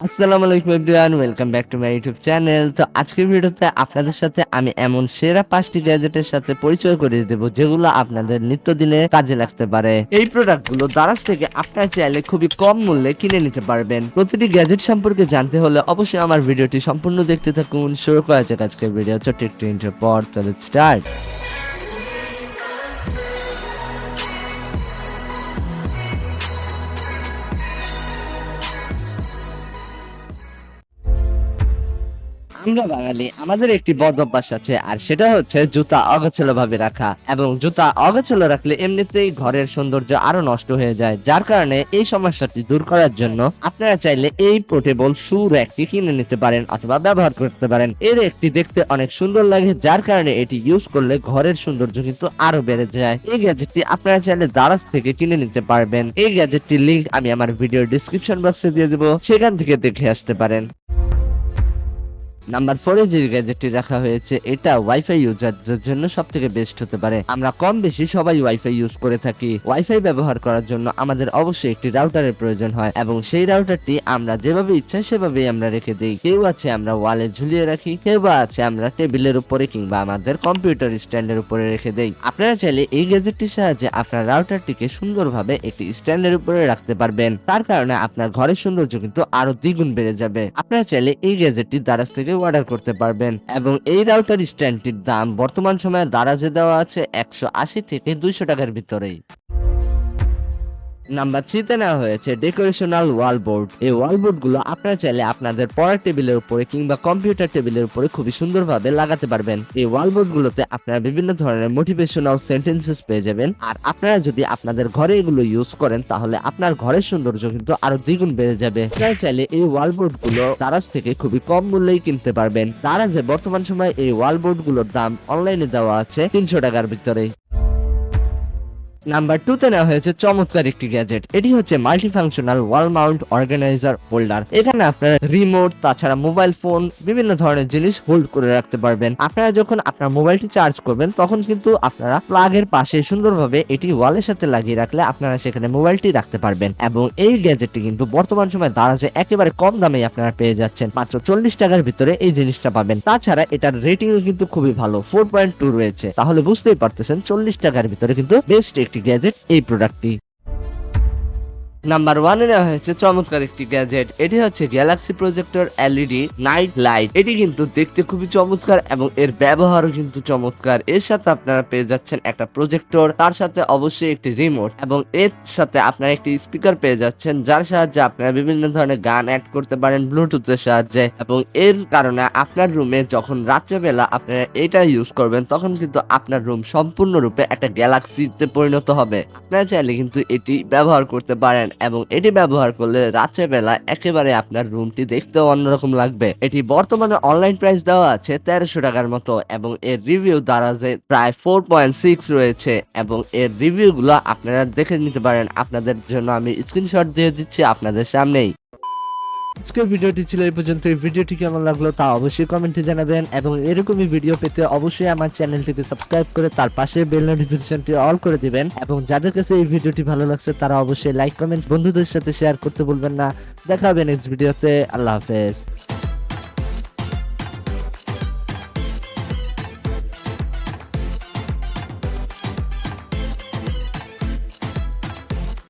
আসসালামু আলাইকুম everyone, welcome back to my YouTube channel. তো আজকের ভিডিওতে আপনাদের সাথে আমি এমন সেরা 5টি গ্যাজেটের সাথে পরিচয় করিয়ে দেব যেগুলো আপনাদের নিত্যদিনে কাজে লাগতে পারে। এই প্রোডাক্টগুলো দারাজ থেকে আপনারা চাইলে খুবই কম মূল্যে কিনে নিতে পারবেন। প্রতিটি গ্যাজেট সম্পর্কে জানতে হলে অবশ্যই আমার ভিডিওটি সম্পূর্ণ দেখতে থাকুন। শুরু করা যাক আজকের ভিডিও। ছোট্ট একটু ইন্ট্রো পর তাহলে স্টার্ট। আমরা বাঙালি, আমাদের একটি বদ অভ্যাস আছে, আর সেটা হচ্ছে জুতা অগোছালো ভাবে রাখা। এবং জুতা অগোছালো রাখলে এমনিতেই ঘরের সৌন্দর্য আরো নষ্ট হয়ে যায়, যার কারণে এই সমস্যাটি দূর করার জন্য আপনারা চাইলে এই পোর্টেবল শু র্যাকটি কিনে নিতে পারেন অথবা ব্যবহার করতে পারেন। এর একটি দেখতে অনেক সুন্দর লাগে, যার কারণে এটি ইউজ করলে ঘরের সৌন্দর্য কিন্তু আরো বেড়ে যায়। এই গ্যাজেটটি আপনারা চাইলে দারাজ থেকে কিনে নিতে পারবেন। এই গ্যাজেটটির লিংক আমি আমার ভিডিওর ডিসক্রিপশন বক্সে দিয়ে দেবো, সেখান থেকে দেখে আসতে পারেন। নাম্বার 4 যে গ্যাজেটটি রাখা হয়েছে, এটা ওয়াইফাই ইউজারদের জন্য সব থেকে বেস্ট হতে পারে। আমরা কম বেশি সবাই ওয়াইফাই ইউজ করে থাকি। ওয়াইফাই ব্যবহার করার জন্য আমাদের অবশ্যই একটি রাউটারের প্রয়োজন হয়, এবং সেই রাউটারটি আমরা যেভাবে ইচ্ছা সেভাবেই আমরা রেখে দিই। কেউ আছে আমরা ওয়ালে ঝুলিয়ে রাখি, কেউ বা আছে আমরা টেবিলের উপরে কিংবা আমাদের কম্পিউটার স্ট্যান্ডের উপরে রেখে দেই। আপনারা চাইলে এই গ্যাজেটটির সাহায্যে আপনার রাউটারটিকে সুন্দরভাবে একটি স্ট্যান্ডের উপরে রাখতে পারবেন। তার কারণে আপনার ঘরের সৌন্দর্য কিন্তু আরো দ্বিগুণ বেড়ে যাবে। আপনারা চাইলে এই গ্যাজেটটি দারাজ থেকে অর্ডার করতে পারবেন, এবং এই রাউটার স্ট্যান্ডটির দাম বর্তমান সময়ে দারাজে দেওয়া আছে 180 থেকে 200 টাকার ভিতরেই। নাম্বার 3 তে নেওয়া হয়েছে ডেকোরেশনাল ওয়াল বোর্ড। এই ওয়াল বোর্ড গুলো আপনারা চাইলে আপনাদের পড়ার টেবিলের উপরে কিংবা কম্পিউটার টেবিলের উপরে খুবই সুন্দরভাবে লাগাতে পারবেন। এই ওয়াল বোর্ড গুলোতে আপনারা বিভিন্ন ধরনের মোটিভেশনাল সেন্টেন্সেস পেয়ে যাবেন, আর আপনারা যদি আপনাদের ঘরে এগুলো ইউজ করেন তাহলে আপনার ঘরের সৌন্দর্য কিন্তু আরো দ্বিগুণ বেড়ে যাবে। আপনারা চাইলে এই ওয়াল বোর্ড গুলো দারাজ থেকে খুবই কম মূল্যেই কিনতে পারবেন। দারাজে বর্তমান সময়ে এই ওয়াল বোর্ড গুলোর দাম অনলাইনে দেওয়া আছে 300 টাকার ভিতরে। নাম্বার 2 তে নেওয়া হয়েছে চমৎকার একটি গ্যাজেট। এটি হচ্ছে multifunctional wall mount organiser holder. এখানে আপনারা রিমোট, তাছাড়া মোবাইল ফোন, বিভিন্ন ধরনের জিনিস হোল্ড করে রাখতে পারবেন। আপনারা যখন আপনার মোবাইলটি চার্জ করবেন তখন কিন্তু আপনারা প্লাগের পাশে সুন্দরভাবে এটি ওয়ালের সাথে লাগিয়ে রাখলে আপনারা সেখানে মোবাইলটি রাখতে পারবেন। এবং এই গ্যাজেটটি কিন্তু বর্তমান সময়ে দারাজে একেবারে কম দামে আপনারা পেয়ে যাচ্ছেন। মাত্র 40 টাকার ভিতরে এই জিনিসটা পাবেন। তাছাড়া এটার রেটিং কিন্তু খুবই ভালো, 4.2 রয়েছে। তাহলে বুঝতেই পারতেছেন 40 টাকার ভিতরে কিন্তু বেস্ট একটি গ্যাজেট এই প্রোডাক্টটি। নাম্বার 1 এ নেওয়া হয়েছে চমৎকার একটি গ্যাজেট। এটি হচ্ছে Galaxy projector LED night light. এটি কিন্তু দেখতে খুবই চমৎকার এবং এর ব্যবহারও কিন্তু চমৎকার। এর সাথে আপনারা পেয়ে যাচ্ছেন একটা প্রজেক্টর, তার সাথে অবশ্যই একটি রিমোট, এবং এর সাথে আপনারা একটি স্পিকার পেয়ে যাচ্ছেন, যার সাহায্যে আপনারা বিভিন্ন ধরনের গান অ্যাড করতে পারেন ব্লুটুথের সাহায্যে। এবং এর কারণে আপনার রুমে যখন রাত্রেবেলা আপনারা এটা ইউজ করবেন তখন কিন্তু আপনার রুম সম্পূর্ণরূপে একটা গ্যালাক্সিতে পরিণত হবে। আপনারা চাইলে কিন্তু এটি ব্যবহার করতে পারেন, এবং এটি ব্যবহার করলে রাত্রেবেলা একেবারে আপনার রুমটি দেখতেও অন্যরকম লাগবে। এটি বর্তমানে অনলাইন প্রাইস দেওয়া আছে 1300 টাকার মতো, এবং এর রিভিউ দারাজে প্রায় 4.6 রয়েছে, এবং এর রিভিউ গুলো আপনারা দেখে নিতে পারেন। আপনাদের জন্য আমি স্ক্রিনশট দিয়ে দিচ্ছি আপনাদের সামনেই। আজকের ভিডিওটি ছিল এই পর্যন্ত। এই ভিডিওটি কেমন লাগলো তা অবশ্যই কমেন্টে জানাবেন, এবং এরকমই ভিডিও পেতে অবশ্যই আমার চ্যানেলটিকে সাবস্ক্রাইব করে তার পাশে বেল নোটিফিকেশনটি অল করে দিবেন। এবং যাদের কাছে এই ভিডিওটি ভালো লাগছে তারা অবশ্যই লাইক, কমেন্টস, বন্ধুদের সাথে শেয়ার করতে ভুলবেন না। দেখা হবে নেক্সট ভিডিওতে। আল্লাহ হাফেজ।